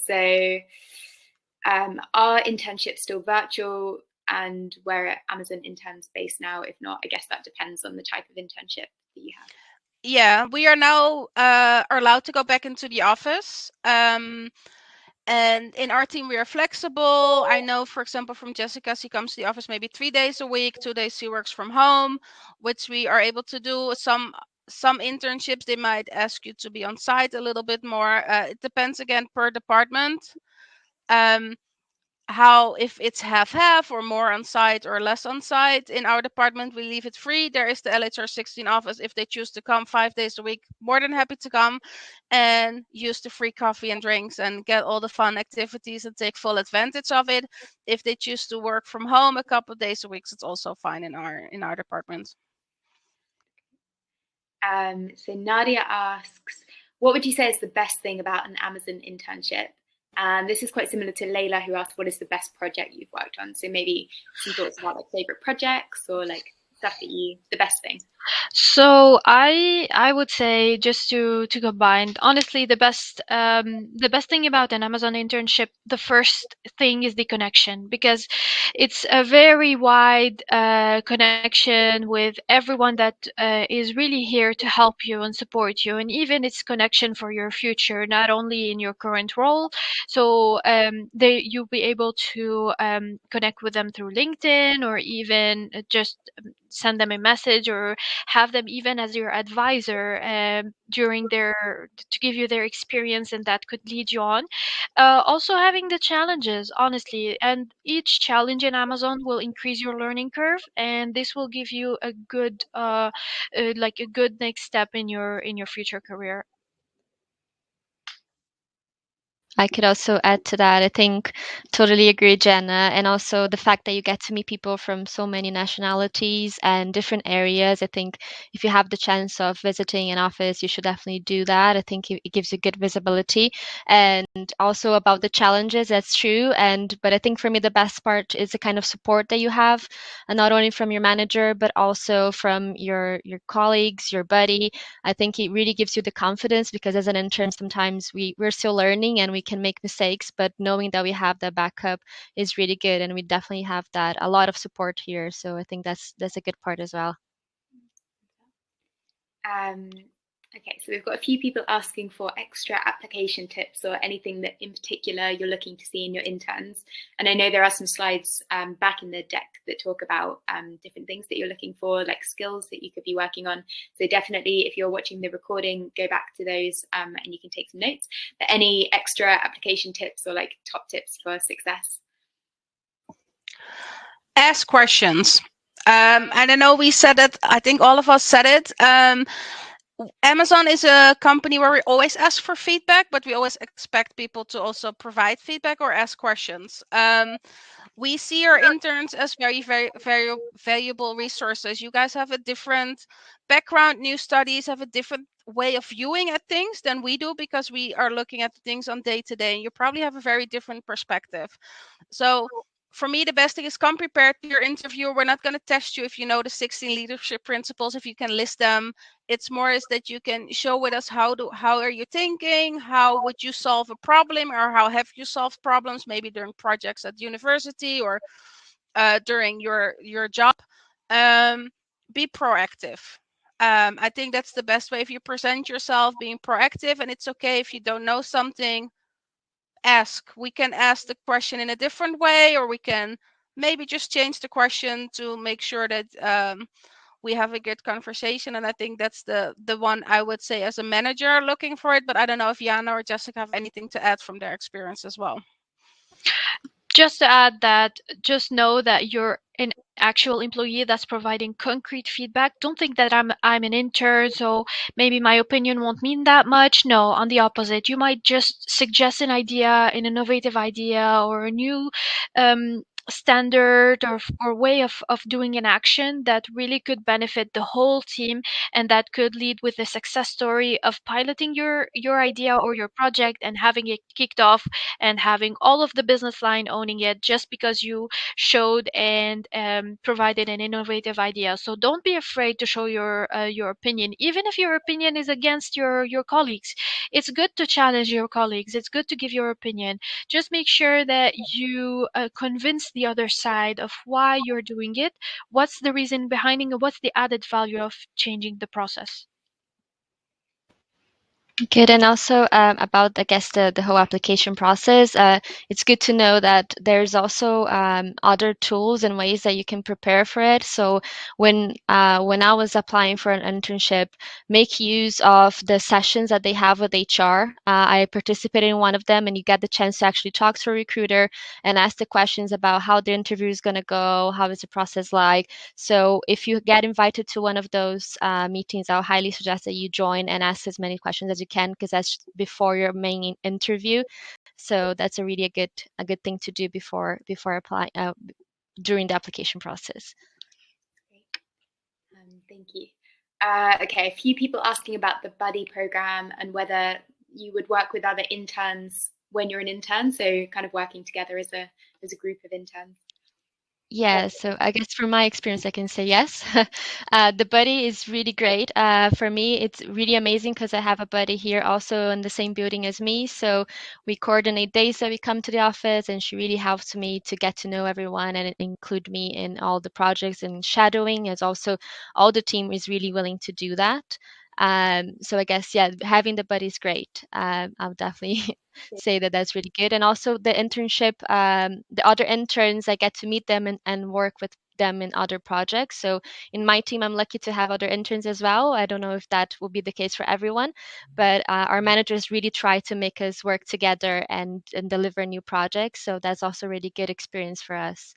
so are internships still virtual, and where are Amazon interns based now? If not, I guess that depends on the type of internship that you have. Yeah, we are now are allowed to go back into the office. And in our team, we are flexible. I know, for example, from Jessica, she comes to the office maybe 3 days a week, 2 days she works from home, which we are able to do. Some internships, they might ask you to be on site a little bit more. It depends again per department. How if it's half or more on site or less on site. In our department, we leave it free. There is the LHR 16 office. If they choose to come 5 days a week, more than happy to come and use the free coffee and drinks and get all the fun activities and take full advantage of it. If they choose to work from home a couple of days a week, it's also fine in our department. So Nadia asks, what would you say is the best thing about an Amazon internship? And this is quite similar to Layla, who asked, what is the best project you've worked on? So maybe some thoughts about like favorite projects or like stuff that the best thing. So I would say, just to combine, honestly, the best thing about an Amazon internship, the first thing is the connection, because it's a very wide connection with everyone that is really here to help you and support you, and even it's connection for your future, not only in your current role. So you'll be able to connect with them through LinkedIn, or even just send them a message, or have them even as your advisor during to give you their experience, and that could lead you on. Also having the challenges, honestly, and each challenge in Amazon will increase your learning curve, and this will give you a good like a good next step in your future career. I could also add to that. I think totally agree, Jenna. And also the fact that you get to meet people from so many nationalities and different areas. I think if you have the chance of visiting an office, you should definitely do that. I think it gives you good visibility. And also about the challenges, that's true. But I think for me, the best part is the kind of support that you have, and not only from your manager, but also from your colleagues, your buddy. I think it really gives you the confidence, because as an intern, sometimes we're still learning and we can make mistakes, but knowing that we have that backup is really good, and we definitely have that a lot of support here. So I think that's a good part as well. Okay, so we've got a few people asking for extra application tips or anything that in particular you're looking to see in your interns. And I know there are some slides back in the deck that talk about different things that you're looking for, like skills that you could be working on. So definitely, if you're watching the recording, go back to those and you can take some notes. But any extra application tips or like top tips for success? Ask questions. I don't know, we said it, I think all of us said it. Amazon is a company where we always ask for feedback, but we always expect people to also provide feedback or ask questions. We see our interns as very, very, very valuable resources. You guys have a different background, new studies, have a different way of viewing at things than we do, because we are looking at things on day to day, and you probably have a very different perspective. So for me, the best thing is come prepared to your interview. We're not going to test you if you know the 16 leadership principles, if you can list them. It's more is that you can show with us how are you thinking, how would you solve a problem, or how have you solved problems, maybe during projects at university or during your job. Be proactive. I think that's the best way. If you present yourself being proactive, and it's okay if you don't know something, ask. We can ask the question in a different way, or we can maybe just change the question to make sure that we have a good conversation. And I think that's the one I would say as a manager looking for it. But I don't know if Jana or Jessica have anything to add from their experience as well. Just to add that, just know that you're an actual employee that's providing concrete feedback. Don't think that I'm an intern, so maybe my opinion won't mean that much. No, on the opposite. You might just suggest an idea, an innovative idea, or a new standard or way of doing an action that really could benefit the whole team, and that could lead with a success story of piloting your idea or your project and having it kicked off and having all of the business line owning it just because you showed and provided an innovative idea. So don't be afraid to show your opinion, even if your opinion is against your colleagues. It's good to challenge your colleagues. It's good to give your opinion. Just make sure that you convince the other side of why you're doing it, what's the reason behind it, what's the added value of changing the process. Good. And also about, I guess, the whole application process, it's good to know that there's also other tools and ways that you can prepare for it. So when I was applying for an internship, make use of the sessions that they have with HR. I participated in one of them, and you get the chance to actually talk to a recruiter and ask the questions about how the interview is going to go, how is the process like. So if you get invited to one of those meetings, I'll highly suggest that you join and ask as many questions as you can, because that's before your main interview. So that's a really a good thing to do before apply during the application process. Thank you. Okay, a few people asking about the buddy program and whether you would work with other interns when you're an intern, so kind of working together as a group of interns. Yeah, so I guess from my experience, I can say yes. The buddy is really great. For me, it's really amazing because I have a buddy here also in the same building as me. So we coordinate days that we come to the office, and she really helps me to get to know everyone and include me in all the projects and shadowing, as also all the team is really willing to do that. So I guess, yeah, having the buddy is great. I'll definitely say that that's really good. And also the internship, the other interns, I get to meet them and work with them in other projects. So in my team, I'm lucky to have other interns as well. I don't know if that will be the case for everyone, but our managers really try to make us work together and deliver new projects. So that's also a really good experience for us.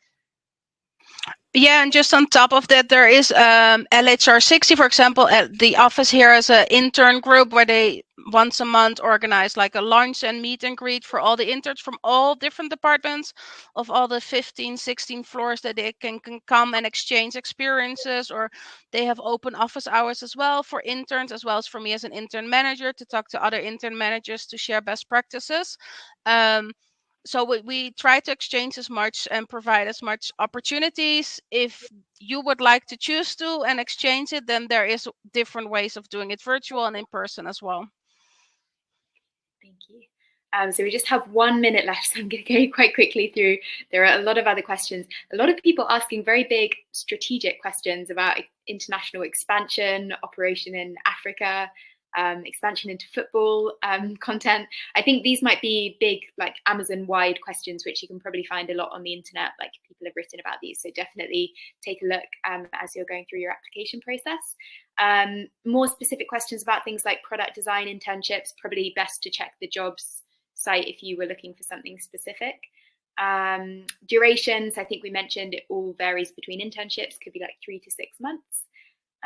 Yeah, and just on top of that, there is LHR 60, for example, at the office here as an intern group where they once a month organize like a lunch and meet and greet for all the interns from all different departments of all the 15, 16 floors, that they can come and exchange experiences, or they have open office hours as well for interns, as well as for me as an intern manager to talk to other intern managers to share best practices. So we try to exchange as much and provide as much opportunities. If you would like to choose to and exchange it, then there is different ways of doing it, virtual and in person as well. Thank you. So we just have 1 minute left, so I'm going to go quite quickly through. There are a lot of other questions. A lot of people asking very big strategic questions about international expansion, operation in Africa, expansion into football content. I think these might be big, like Amazon-wide questions, which you can probably find a lot on the internet. Like people have written about these, so definitely take a look as you're going through your application process. More specific questions about things like product design, internships, probably best to check the jobs site if you were looking for something specific. Durations, I think we mentioned it all varies between internships, could be like 3 to 6 months.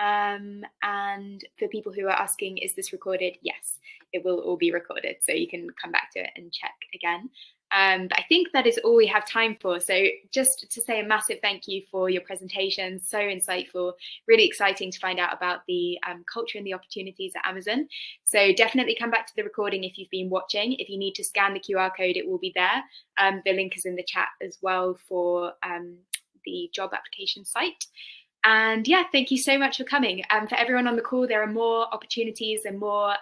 And for people who are asking, is this recorded? Yes, it will all be recorded, so you can come back to it and check again. But I think that is all we have time for. So just to say a massive thank you for your presentation, so insightful, really exciting to find out about the culture and the opportunities at Amazon. So definitely come back to the recording if you've been watching. If you need to scan the QR code, it will be there. The link is in the chat as well for the job application site. And yeah, thank you so much for coming. For everyone on the call, there are more opportunities and more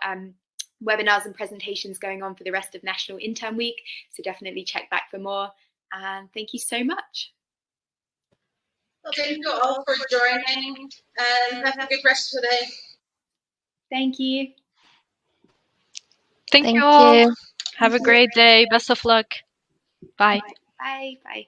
webinars and presentations going on for the rest of National Intern Week. So definitely check back for more. And thank you so much. Well, thank you all for joining, and have a good rest of the day. Thank you. Thank you all. Have a great day. Best of luck. Bye. Bye. Bye.